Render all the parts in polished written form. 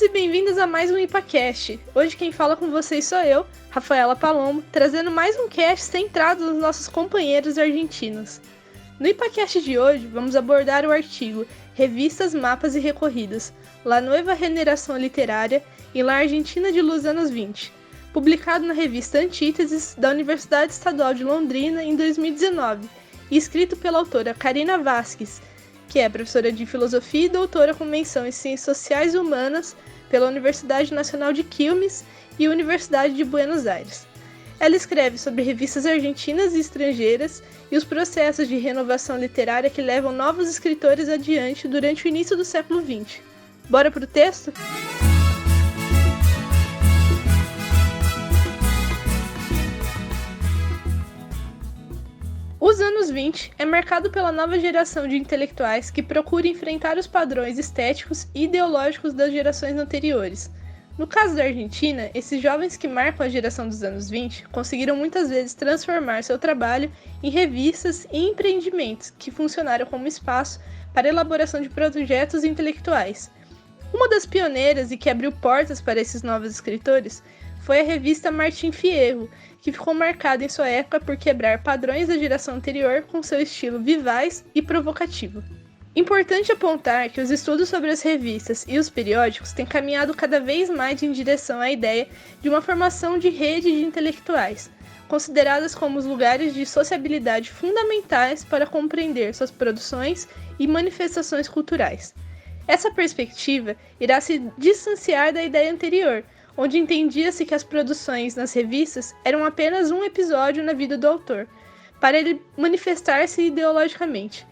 e bem-vindos a mais um IPAcast. Hoje quem fala com vocês sou eu, Rafaela Palomo, trazendo mais um cast centrado nos nossos companheiros argentinos. No IPAcast de hoje, vamos abordar o artigo Revistas, Mapas e Recorridas, La Nueva Generación Literaria em La Argentina de los anos 20, publicado na revista Antíteses da Universidade Estadual de Londrina em 2019, e escrito pela autora Karina Vázquez, que é professora de Filosofia e doutora com menção em Ciências Sociais e Humanas pela Universidade Nacional de Quilmes e Universidade de Buenos Aires. Ela escreve sobre revistas argentinas e estrangeiras e os processos de renovação literária que levam novos escritores adiante durante o início do século XX. Bora pro texto? Os anos 20 é marcado pela nova geração de intelectuais que procura enfrentar os padrões estéticos e ideológicos das gerações anteriores. No caso da Argentina, esses jovens que marcam a geração dos anos 20 conseguiram muitas vezes transformar seu trabalho em revistas e empreendimentos que funcionaram como espaço para a elaboração de projetos intelectuais. Uma das pioneiras e que abriu portas para esses novos escritores foi a revista Martín Fierro, que ficou marcada em sua época por quebrar padrões da geração anterior com seu estilo vivaz e provocativo. Importante apontar que os estudos sobre as revistas e os periódicos têm caminhado cada vez mais em direção à ideia de uma formação de rede de intelectuais, consideradas como os lugares de sociabilidade fundamentais para compreender suas produções e manifestações culturais. Essa perspectiva irá se distanciar da ideia anterior, onde entendia-se que as produções nas revistas eram apenas um episódio na vida do autor, para ele manifestar-se ideologicamente.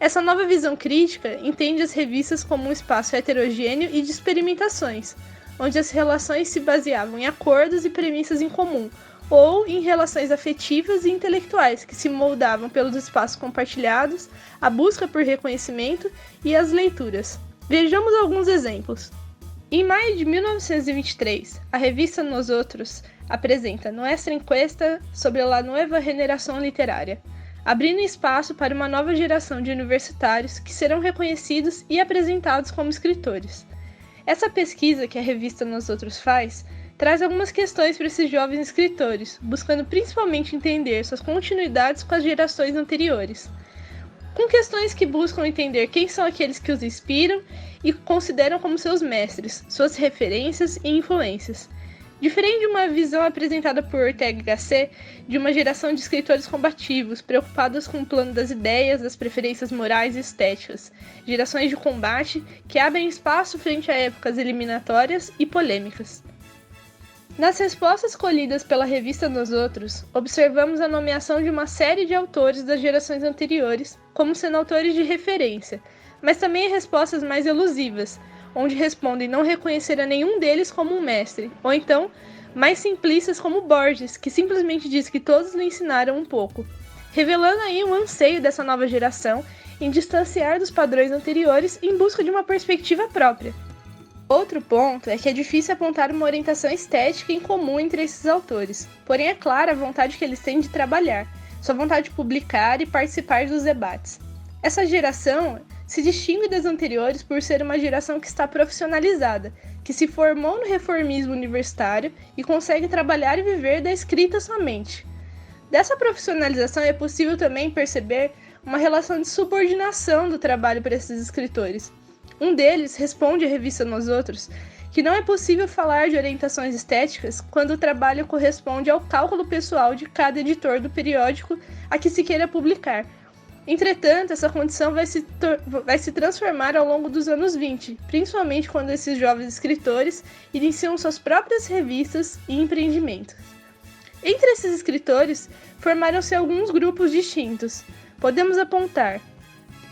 Essa nova visão crítica entende as revistas como um espaço heterogêneo e de experimentações, onde as relações se baseavam em acordos e premissas em comum, ou em relações afetivas e intelectuais que se moldavam pelos espaços compartilhados, a busca por reconhecimento e as leituras. Vejamos alguns exemplos. Em maio de 1923, a revista Nós Outros apresenta Nuestra Encuesta sobre la Nueva Generación Literaria, abrindo espaço para uma nova geração de universitários que serão reconhecidos e apresentados como escritores. Essa pesquisa que a revista Nós Outros faz traz algumas questões para esses jovens escritores, buscando principalmente entender suas continuidades com as gerações anteriores, com questões que buscam entender quem são aqueles que os inspiram e consideram como seus mestres, suas referências e influências. Diferente de uma visão apresentada por Ortega y Gasset, de uma geração de escritores combativos, preocupados com o plano das ideias, das preferências morais e estéticas, gerações de combate que abrem espaço frente a épocas eliminatórias e polêmicas. Nas respostas colhidas pela revista Nós Outros, observamos a nomeação de uma série de autores das gerações anteriores como sendo autores de referência, mas também respostas mais elusivas, onde respondem não reconhecer a nenhum deles como um mestre, ou então mais simplistas como Borges, que simplesmente diz que todos lhe ensinaram um pouco, revelando aí um anseio dessa nova geração em distanciar dos padrões anteriores em busca de uma perspectiva própria. Outro ponto é que é difícil apontar uma orientação estética em comum entre esses autores, porém é clara a vontade que eles têm de trabalhar, sua vontade de publicar e participar dos debates. Essa geração se distingue das anteriores por ser uma geração que está profissionalizada, que se formou no reformismo universitário e consegue trabalhar e viver da escrita somente. Dessa profissionalização é possível também perceber uma relação de subordinação do trabalho para esses escritores. Um deles responde à revista Nós Outros que não é possível falar de orientações estéticas quando o trabalho corresponde ao cálculo pessoal de cada editor do periódico a que se queira publicar. Entretanto, essa condição vai se transformar ao longo dos anos 20, principalmente quando esses jovens escritores iniciam suas próprias revistas e empreendimentos. Entre esses escritores, formaram-se alguns grupos distintos. Podemos apontar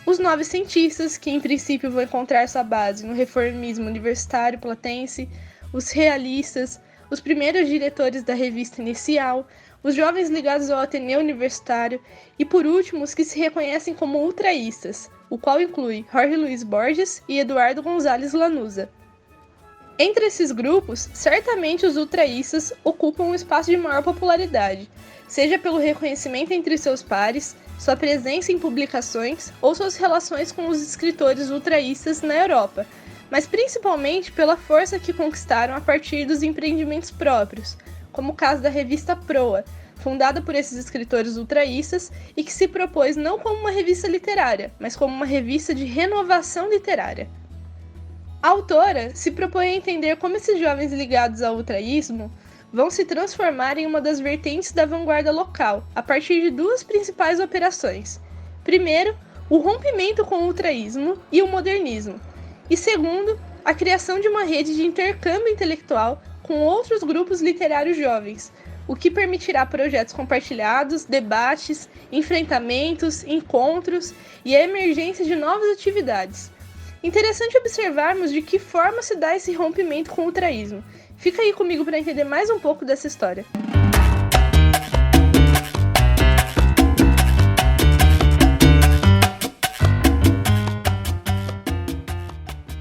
os novos cientistas, que em princípio vão encontrar sua base no reformismo universitário platense, os realistas, os primeiros diretores da revista inicial, os jovens ligados ao Ateneu Universitário e, por último, os que se reconhecem como ultraístas, o qual inclui Jorge Luis Borges e Eduardo González Lanuza. Entre esses grupos, certamente os ultraístas ocupam um espaço de maior popularidade, seja pelo reconhecimento entre seus pares, sua presença em publicações ou suas relações com os escritores ultraístas na Europa, mas principalmente pela força que conquistaram a partir dos empreendimentos próprios, como o caso da revista Proa, fundada por esses escritores ultraístas e que se propôs não como uma revista literária, mas como uma revista de renovação literária. A autora se propõe a entender como esses jovens ligados ao ultraísmo vão se transformar em uma das vertentes da vanguarda local, a partir de duas principais operações. Primeiro, o rompimento com o ultraísmo e o modernismo. E segundo, a criação de uma rede de intercâmbio intelectual com outros grupos literários jovens, o que permitirá projetos compartilhados, debates, enfrentamentos, encontros e a emergência de novas atividades. Interessante observarmos de que forma se dá esse rompimento com o ultraísmo. Fica aí comigo para entender mais um pouco dessa história.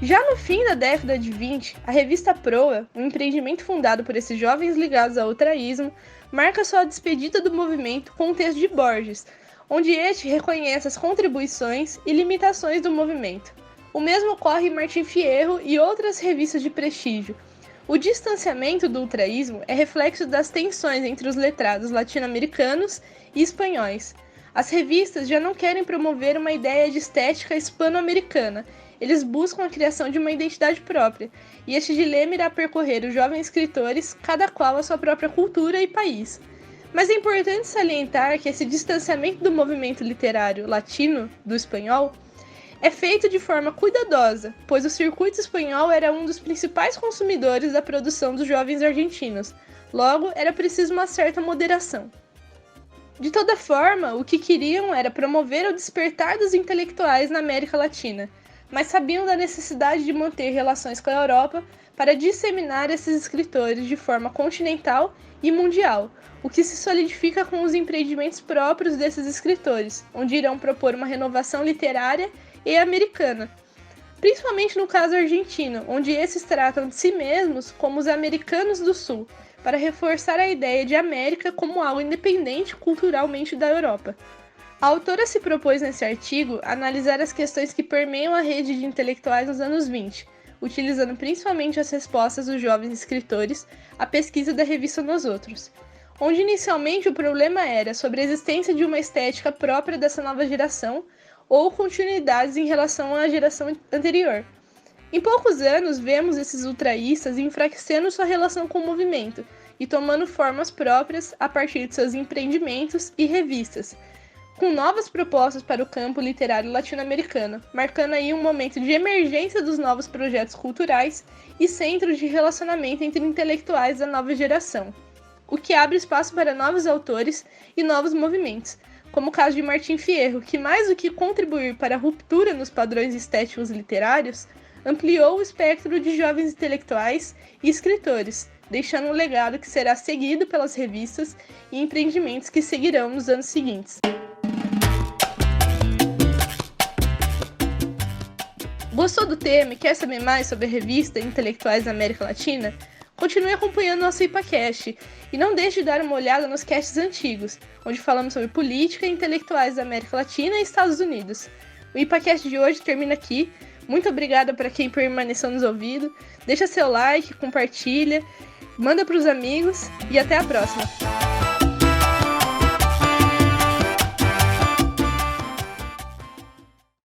Já no fim da década de 20, a revista Proa, um empreendimento fundado por esses jovens ligados ao ultraísmo, marca sua despedida do movimento com um texto de Borges, onde este reconhece as contribuições e limitações do movimento. O mesmo ocorre em Martim Fierro e outras revistas de prestígio. O distanciamento do ultraísmo é reflexo das tensões entre os letrados latino-americanos e espanhóis. As revistas já não querem promover uma ideia de estética hispano-americana. Eles buscam a criação de uma identidade própria, e este dilema irá percorrer os jovens escritores, cada qual a sua própria cultura e país. Mas é importante salientar que esse distanciamento do movimento literário latino do espanhol é feito de forma cuidadosa, pois o circuito espanhol era um dos principais consumidores da produção dos jovens argentinos. Logo, era preciso uma certa moderação. De toda forma, o que queriam era promover o despertar dos intelectuais na América Latina, mas sabiam da necessidade de manter relações com a Europa para disseminar esses escritores de forma continental e mundial, o que se solidifica com os empreendimentos próprios desses escritores, onde irão propor uma renovação literária e americana, principalmente no caso argentino, onde esses tratam de si mesmos como os americanos do Sul, para reforçar a ideia de América como algo independente culturalmente da Europa. A autora se propôs nesse artigo a analisar as questões que permeiam a rede de intelectuais nos anos 20, utilizando principalmente as respostas dos jovens escritores à pesquisa da revista Nós Outros, onde inicialmente o problema era sobre a existência de uma estética própria dessa nova geração ou continuidades em relação à geração anterior. Em poucos anos, vemos esses ultraístas enfraquecendo sua relação com o movimento e tomando formas próprias a partir de seus empreendimentos e revistas, com novas propostas para o campo literário latino-americano, marcando aí um momento de emergência dos novos projetos culturais e centros de relacionamento entre intelectuais da nova geração, o que abre espaço para novos autores e novos movimentos, como o caso de Martim Fierro, que mais do que contribuir para a ruptura nos padrões estéticos literários, ampliou o espectro de jovens intelectuais e escritores, deixando um legado que será seguido pelas revistas e empreendimentos que seguirão nos anos seguintes. Gostou do tema e quer saber mais sobre a revista Intelectuais da América Latina? Continue acompanhando nosso IPAcast e não deixe de dar uma olhada nos casts antigos, onde falamos sobre política e intelectuais da América Latina e Estados Unidos. O IPAcast de hoje termina aqui. Muito obrigada para quem permaneceu nos ouvindo. Deixa seu like, compartilha, manda para os amigos e até a próxima!